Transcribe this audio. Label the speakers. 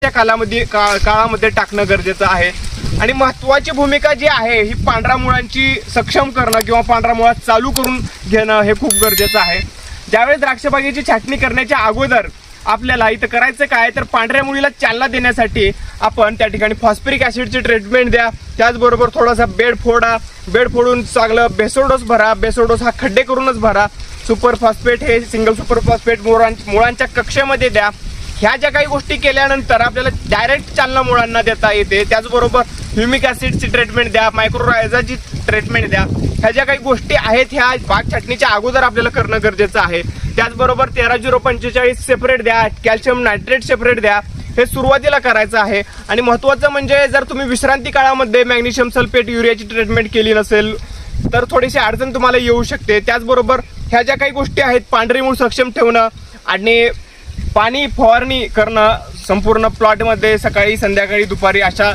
Speaker 1: काळामध्ये टाकणं गरजेचं आहे। आणि महत्त्वाची भूमिका जी आहे ही पांढऱ्या मुळांची सक्षम करणं किंवा पांढरा मुळा चालू करून घेणं हे खूप गरजेचं आहे। ज्यावेळेस द्राक्ष बागेची छाटणी करण्याच्या अगोदर आपल्याला इथं करायचं काय तर पांढऱ्या मुळीला चालना देण्यासाठी आपण त्या ठिकाणी फॉस्फरिक ॲसिडची ट्रीटमेंट द्या। त्याचबरोबर थोडासा बेड फोडून चांगलं बेसोडोस भरा। बेसोडोस हा खड्डे करूनच भरा। सुपर फॉस्फेट हे सिंगल सुपर फॉस्फेट मुळांच्या कक्षेमध्ये द्या। ह्या ज्या काही गोष्टी केल्यानंतर आपल्याला डायरेक्ट चालना मुळांना देता येते। त्याचबरोबर ह्युमिक ॲसिडची ट्रीटमेंट द्या, मायक्रोरायझाची ट्रीटमेंट द्या। ह्या ज्या काही गोष्टी आहेत ह्या बाग छाटणीच्या अगोदर आपल्याला करणं गरजेचं आहे। त्याचबरोबर 13-0-45 सेपरेट द्या, कॅल्शियम नायट्रेट सेपरेट द्या, हे सुरुवातीला करायचं आहे। आणि महत्त्वाचं म्हणजे जर तुम्ही विश्रांती काळामध्ये मॅग्नेशियम सल्फेट युरियाची ट्रीटमेंट केली नसेल तर थोडीशी अडचण तुम्हाला येऊ शकते। त्याचबरोबर ह्या ज्या काही गोष्टी आहेत पांढरी मूळ सक्षम ठेवणं आणि पाणी फवारणी करणं संपूर्ण प्लॉटमध्ये सकाळी संध्याकाळी दुपारी अशा